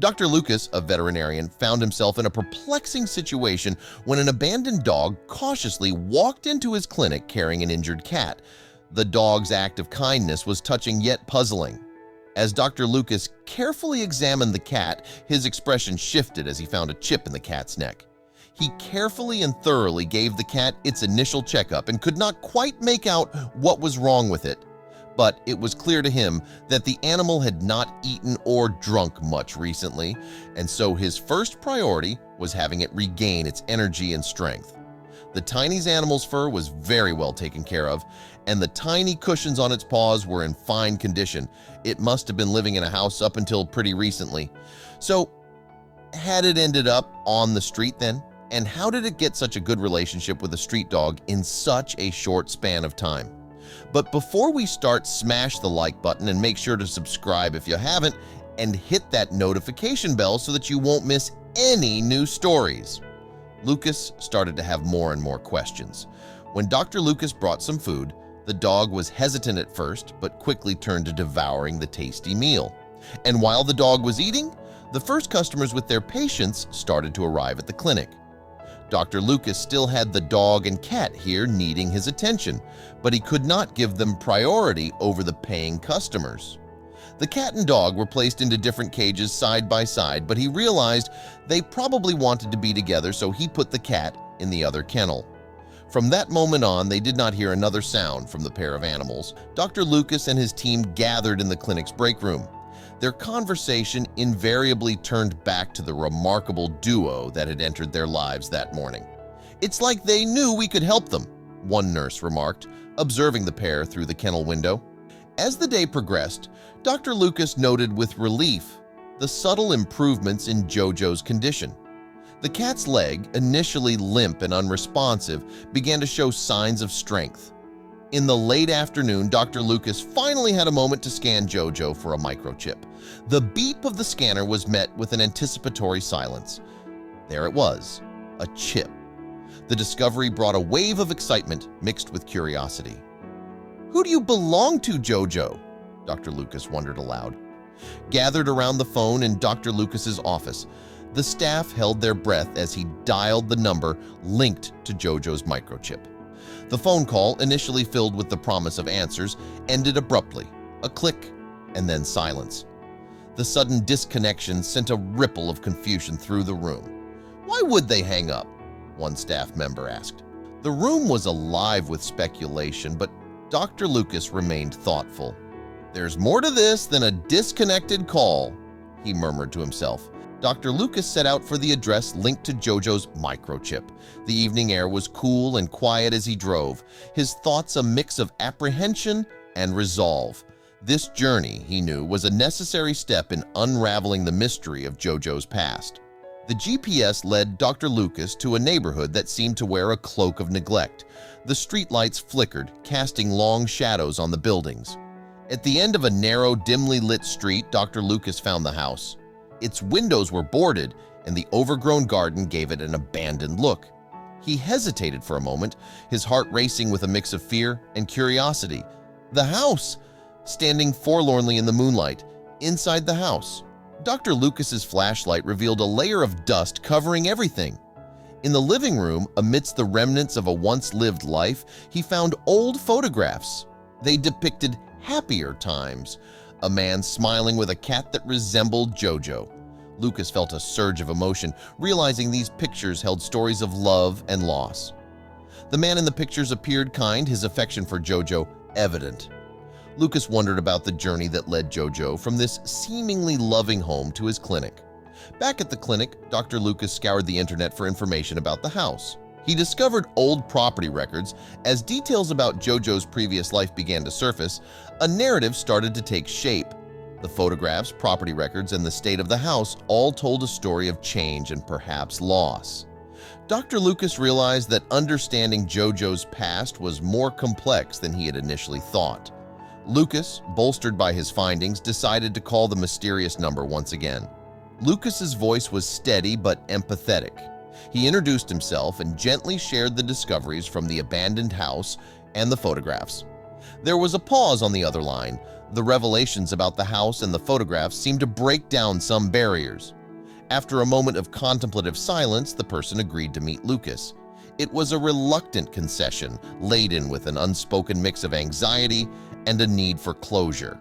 Dr. Lucas, a veterinarian, found himself in a perplexing situation when an abandoned dog cautiously walked into his clinic carrying an injured cat. The dog's act of kindness was touching yet puzzling. As Dr. Lucas carefully examined the cat, his expression shifted as he found a chip in the cat's neck. He carefully and thoroughly gave the cat its initial checkup and could not quite make out what was wrong with it. But it was clear to him that the animal had not eaten or drunk much recently, and so his first priority was having it regain its energy and strength. The tiny animal's fur was very well taken care of, and the tiny cushions on its paws were in fine condition. It must have been living in a house up until pretty recently. So, had it ended up on the street then? And how did it get such a good relationship with a street dog in such a short span of time? But before we start, smash the like button and make sure to subscribe if you haven't, and hit that notification bell so that you won't miss any new stories. Lucas started to have more and more questions. When Dr. Lucas brought some food, the dog was hesitant at first but quickly turned to devouring the tasty meal. And while the dog was eating, the first customers with their patients started to arrive at the clinic. Dr. Lucas still had the dog and cat here needing his attention, but he could not give them priority over the paying customers. The cat and dog were placed into different cages side by side, but he realized they probably wanted to be together, so he put the cat in the other kennel. From that moment on, they did not hear another sound from the pair of animals. Dr. Lucas and his team gathered in the clinic's break room. Their conversation invariably turned back to the remarkable duo that had entered their lives that morning. "It's like they knew we could help them," one nurse remarked, observing the pair through the kennel window. As the day progressed, Dr. Lucas noted with relief the subtle improvements in Jojo's condition. The cat's leg, initially limp and unresponsive, began to show signs of strength. In the late afternoon, Dr. Lucas finally had a moment to scan Jojo for a microchip. The beep of the scanner was met with an anticipatory silence. There it was, a chip. The discovery brought a wave of excitement mixed with curiosity. "Who do you belong to, Jojo?" Dr. Lucas wondered aloud. Gathered around the phone in Dr. Lucas's office, the staff held their breath as he dialed the number linked to Jojo's microchip. The phone call, initially filled with the promise of answers, ended abruptly, a click and then silence. The sudden disconnection sent a ripple of confusion through the room. "Why would they hang up?" one staff member asked. The room was alive with speculation, but Dr. Lucas remained thoughtful. "There's more to this than a disconnected call," he murmured to himself. Dr. Lucas set out for the address linked to Jojo's microchip. The evening air was cool and quiet as he drove, his thoughts a mix of apprehension and resolve. This journey, he knew, was a necessary step in unraveling the mystery of Jojo's past. The GPS led Dr. Lucas to a neighborhood that seemed to wear a cloak of neglect. The streetlights flickered, casting long shadows on the buildings. At the end of a narrow, dimly lit street, Dr. Lucas found the house. Its windows were boarded, and the overgrown garden gave it an abandoned look. He hesitated for a moment, his heart racing with a mix of fear and curiosity. The house! Standing forlornly in the moonlight, inside the house, Dr. Lucas's flashlight revealed a layer of dust covering everything. In the living room, amidst the remnants of a once-lived life, he found old photographs. They depicted happier times, a man smiling with a cat that resembled Jojo. Lucas felt a surge of emotion, realizing these pictures held stories of love and loss. The man in the pictures appeared kind, his affection for Jojo evident. Lucas wondered about the journey that led Jojo from this seemingly loving home to his clinic. Back at the clinic, Dr. Lucas scoured the internet for information about the house. He discovered old property records. As details about Jojo's previous life began to surface, a narrative started to take shape. The photographs, property records, and the state of the house all told a story of change and perhaps loss. Dr. Lucas realized that understanding Jojo's past was more complex than he had initially thought. Lucas, bolstered by his findings, decided to call the mysterious number once again. Lucas's voice was steady but empathetic. He introduced himself and gently shared the discoveries from the abandoned house and the photographs. There was a pause on the other line. The revelations about the house and the photographs seemed to break down some barriers. After a moment of contemplative silence, the person agreed to meet Lucas. It was a reluctant concession, laden with an unspoken mix of anxiety and a need for closure.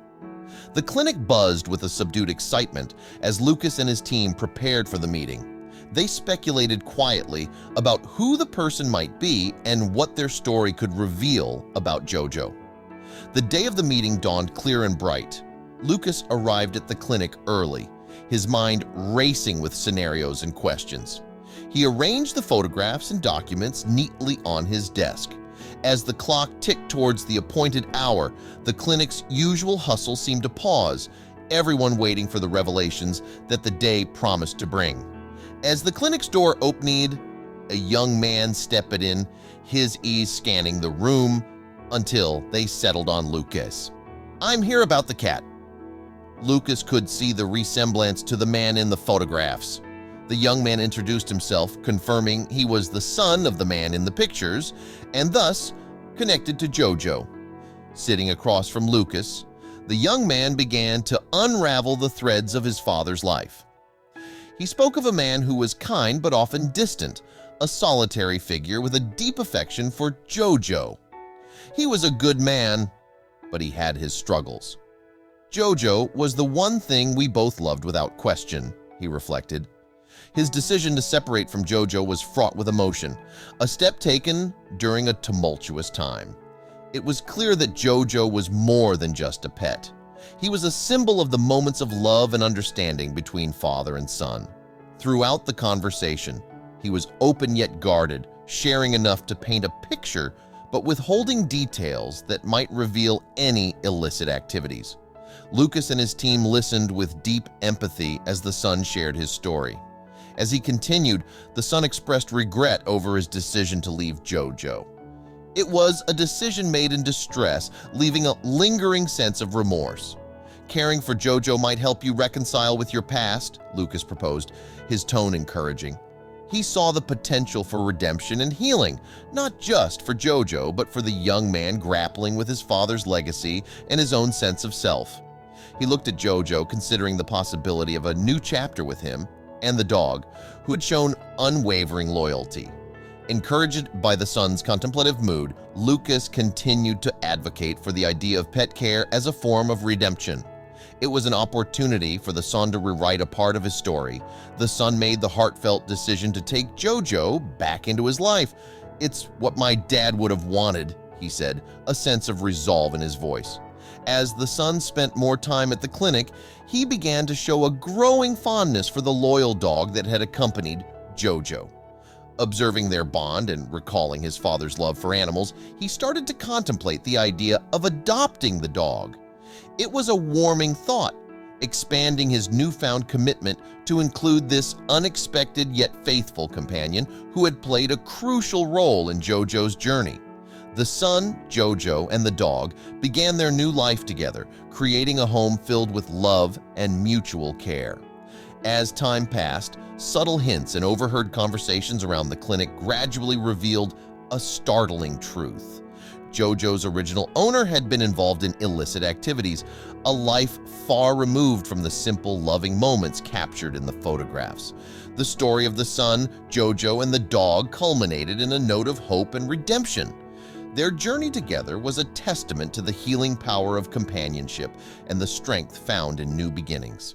The clinic buzzed with a subdued excitement as Lucas and his team prepared for the meeting. They speculated quietly about who the person might be and what their story could reveal about JoJo. The day of the meeting dawned clear and bright. Lucas arrived at the clinic early, his mind racing with scenarios and questions. He arranged the photographs and documents neatly on his desk. As the clock ticked towards the appointed hour, the clinic's usual hustle seemed to pause, everyone waiting for the revelations that the day promised to bring. As the clinic's door opened, a young man stepped in, his eyes scanning the room until they settled on Lucas. "I'm here about the cat." Lucas could see the resemblance to the man in the photographs. The young man introduced himself, confirming he was the son of the man in the pictures and thus connected to JoJo. Sitting across from Lucas, the young man began to unravel the threads of his father's life. He spoke of a man who was kind but often distant, a solitary figure with a deep affection for JoJo. He was a good man, but he had his struggles. JoJo was the one thing we both loved without question, he reflected. His decision to separate from JoJo was fraught with emotion, a step taken during a tumultuous time. It was clear that JoJo was more than just a pet. He was a symbol of the moments of love and understanding between father and son. Throughout the conversation, he was open yet guarded, sharing enough to paint a picture but withholding details that might reveal any illicit activities. Lucas and his team listened with deep empathy as the son shared his story. As he continued, the son expressed regret over his decision to leave JoJo. It was a decision made in distress, leaving a lingering sense of remorse. "Caring for JoJo might help you reconcile with your past," Lucas proposed, his tone encouraging. He saw the potential for redemption and healing, not just for JoJo, but for the young man grappling with his father's legacy and his own sense of self. He looked at JoJo, considering the possibility of a new chapter with him and the dog, who had shown unwavering loyalty. Encouraged by the son's contemplative mood, Lucas continued to advocate for the idea of pet care as a form of redemption. It was an opportunity for the son to rewrite a part of his story. The son made the heartfelt decision to take JoJo back into his life. "It's what my dad would have wanted," he said, a sense of resolve in his voice. As the son spent more time at the clinic, he began to show a growing fondness for the loyal dog that had accompanied JoJo. Observing their bond and recalling his father's love for animals, he started to contemplate the idea of adopting the dog. It was a warming thought, expanding his newfound commitment to include this unexpected yet faithful companion who had played a crucial role in JoJo's journey. The son, JoJo, and the dog began their new life together, creating a home filled with love and mutual care. As time passed, subtle hints and overheard conversations around the clinic gradually revealed a startling truth. JoJo's original owner had been involved in illicit activities, a life far removed from the simple, loving moments captured in the photographs. The story of the son, JoJo, and the dog culminated in a note of hope and redemption. Their journey together was a testament to the healing power of companionship and the strength found in new beginnings.